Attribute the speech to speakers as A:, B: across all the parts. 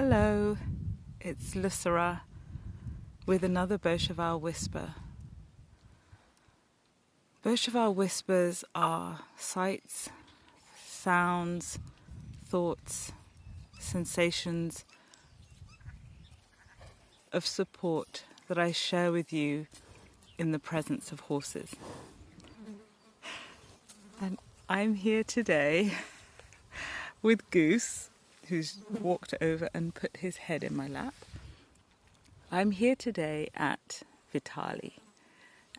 A: Hello, it's Lucera with another Beaucheval Whisper. Beaucheval Whispers are sights, sounds, thoughts, sensations of support that I share with you in the presence of horses. And I'm here today with Goose, who's walked over and put his head in my lap. I'm here today at Vithalie,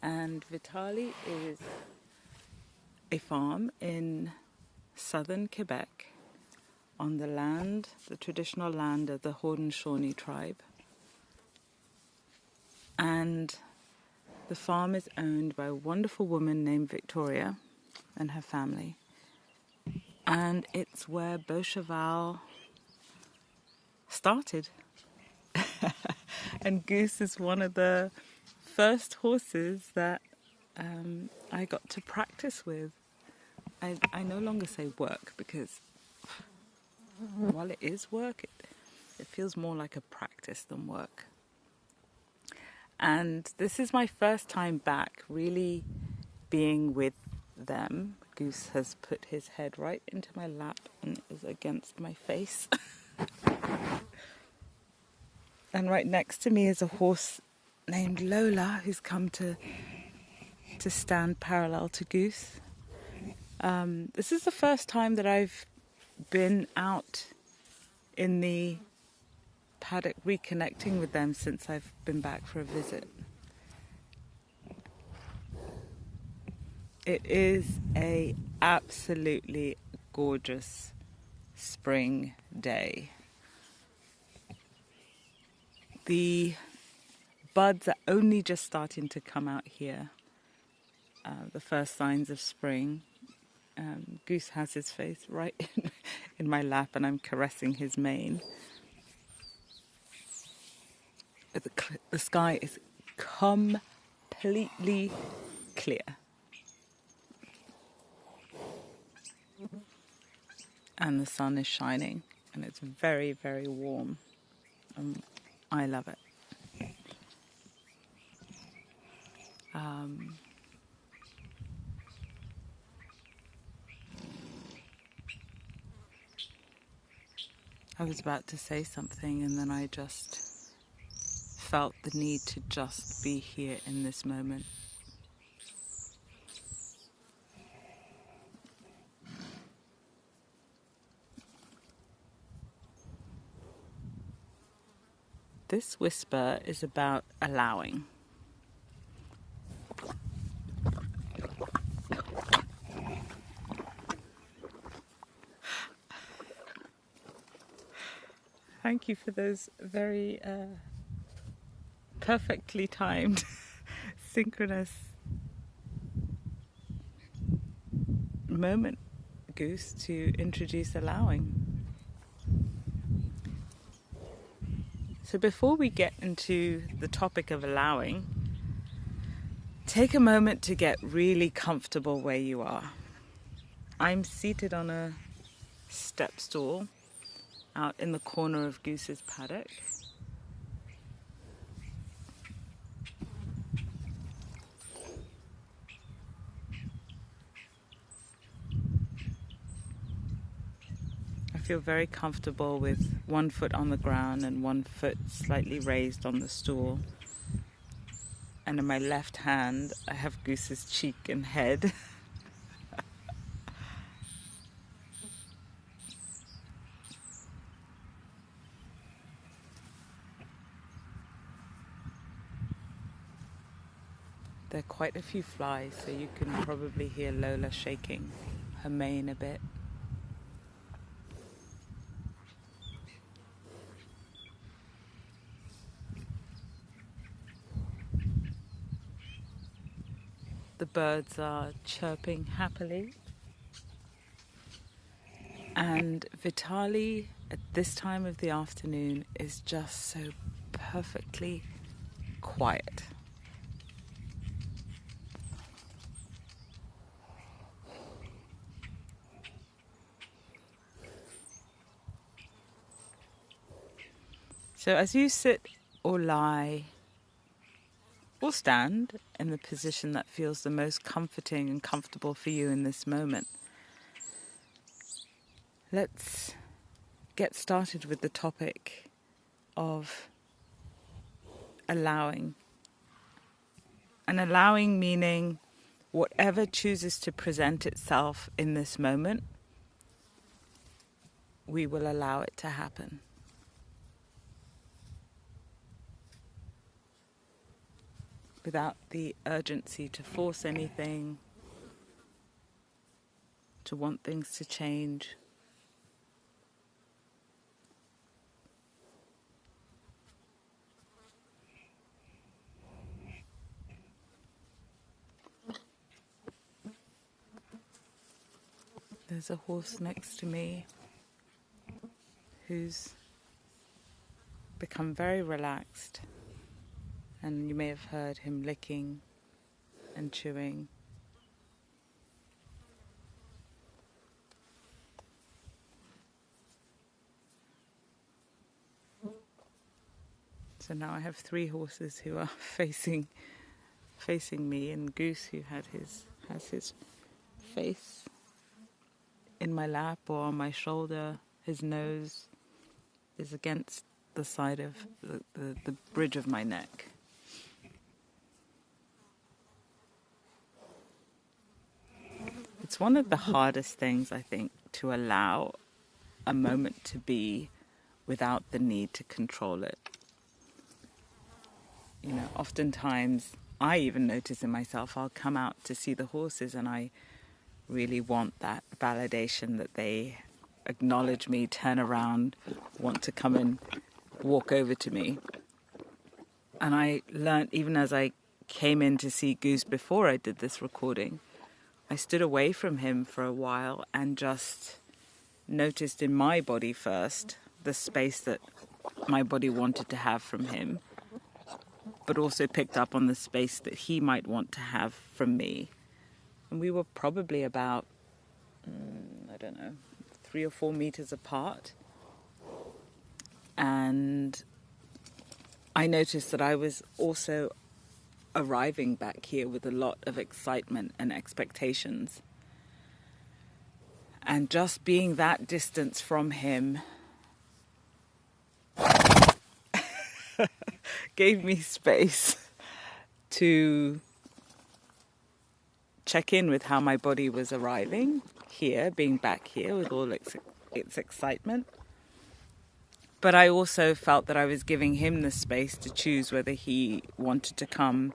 A: and Vithalie is a farm in southern Quebec on the land, the traditional land of the Haudenosaunee tribe. And the farm is owned by a wonderful woman named Victoria and her family. And it's where Beaucheval started. And Goose is one of the first horses that I got to practice with. I no longer say work because while it is work, it feels more like a practice than work. And this is my first time back really being with them. Goose has put his head right into my lap and is against my face. And right next to me is a horse named Lola who's come to stand parallel to Goose. This is the first time that I've been out in the paddock reconnecting with them since I've been back for a visit. It is a absolutely gorgeous spring day. The buds are only just starting to come out here, the first signs of spring. Goose has his face right in my lap and I'm caressing his mane. The sky is completely clear. And the sun is shining and it's very, very warm. I love it. I was about to say something and then I just felt the need to just be here in this moment. This whisper is about allowing. Thank you for those very perfectly timed, synchronous moment, Goose, to introduce allowing. So before we get into the topic of allowing, take a moment to get really comfortable where you are. I'm seated on a step stool out in the corner of Goose's paddock. I feel very comfortable with one foot on the ground and one foot slightly raised on the stool. And in my left hand, I have Goose's cheek and head. There are quite a few flies, so you can probably hear Lola shaking her mane a bit. The birds are chirping happily. And Vithalie at this time of the afternoon is just so perfectly quiet. So as you sit or lie or stand in the position that feels the most comforting and comfortable for you in this moment, let's get started with the topic of allowing. And allowing meaning whatever chooses to present itself in this moment, we will allow it to happen. Without the urgency to force anything, to want things to change. There's a horse next to me who's become very relaxed, and you may have heard him licking and chewing. So now I have 3 horses who are facing me, and Goose, who has his face in my lap or on my shoulder. His nose is against the side of the bridge of my neck. It's one of the hardest things, I think, to allow a moment to be without the need to control it. You know, oftentimes I even notice in myself, I'll come out to see the horses and I really want that validation that they acknowledge me, turn around, want to come and walk over to me. And I learned, even as I came in to see Goose before I did this recording, I stood away from him for a while and just noticed in my body first the space that my body wanted to have from him, but also picked up on the space that he might want to have from me. And we were probably about, 3 or 4 meters apart. And I noticed that I was also arriving back here with a lot of excitement and expectations. And just being that distance from him gave me space to check in with how my body was arriving here, being back here with all its excitement. But I also felt that I was giving him the space to choose whether he wanted to come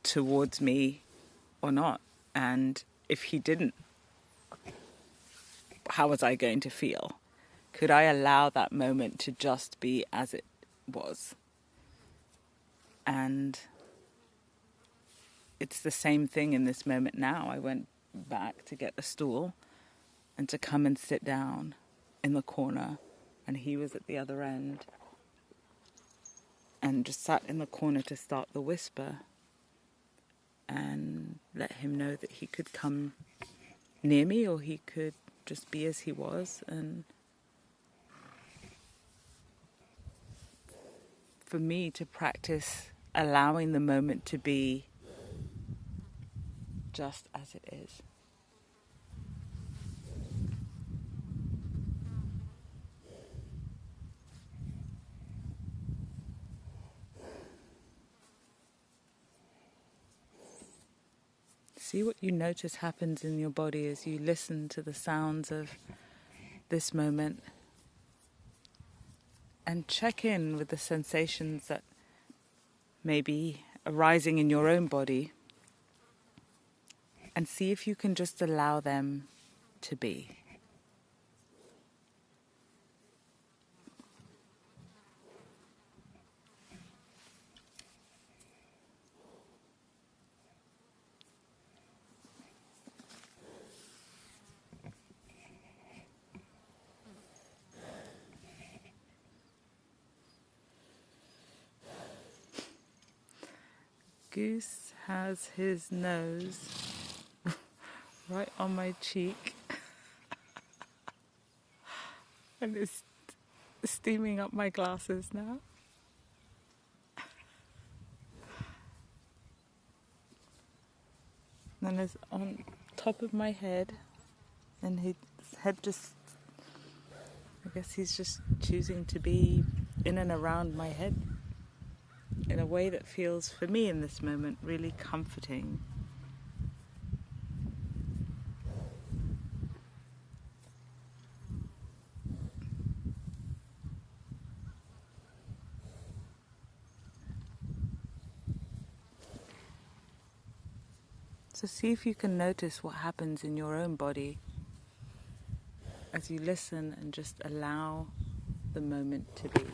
A: towards me or not. And if he didn't, how was I going to feel? Could I allow that moment to just be as it was? And it's the same thing in this moment now. I went back to get a stool and to come and sit down in the corner, and he was at the other end, and just sat in the corner to start the whisper and let him know that he could come near me or he could just be as he was. And for me to practice allowing the moment to be just as it is. See what you notice happens in your body as you listen to the sounds of this moment, and check in with the sensations that may be arising in your own body, and see if you can just allow them to be. Goose has his nose right on my cheek and is steaming up my glasses now. And then it's on top of my head, and his head just, I guess he's just choosing to be in and around my head in a way that feels, for me in this moment, really comforting. So see if you can notice what happens in your own body as you listen and just allow the moment to be.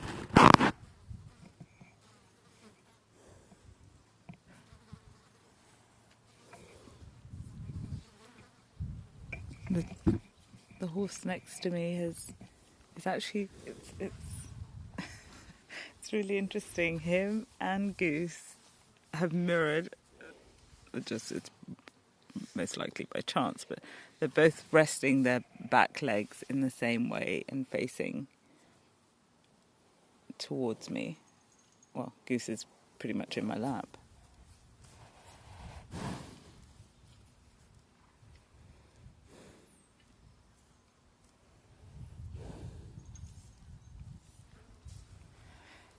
A: The horse next to me is actually, it's it's really interesting. Him and Goose have mirrored, it's most likely by chance, but they're both resting their back legs in the same way and facing towards me. Well, Goose is pretty much in my lap.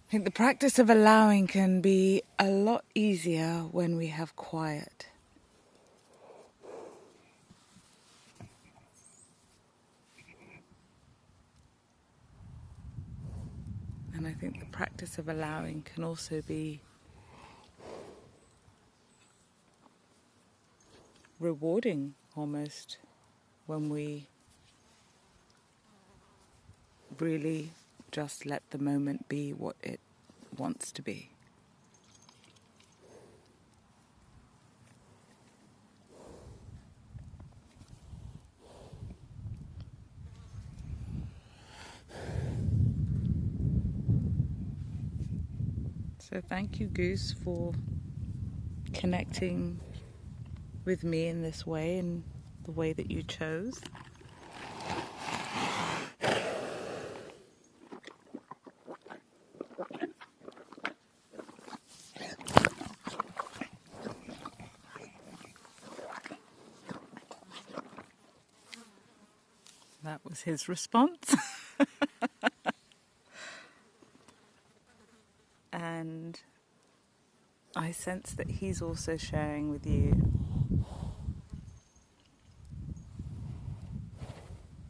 A: I think the practice of allowing can be a lot easier when we have quiet. And I think the practice of allowing can also be rewarding almost when we really just let the moment be what it wants to be. So thank you, Goose, for connecting with me in this way, in the way that you chose. That was his response. And I sense that he's also sharing with you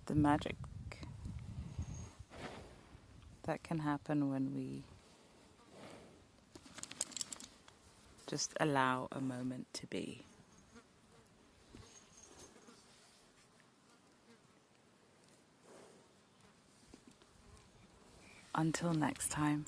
A: the magic that can happen when we just allow a moment to be. Until next time.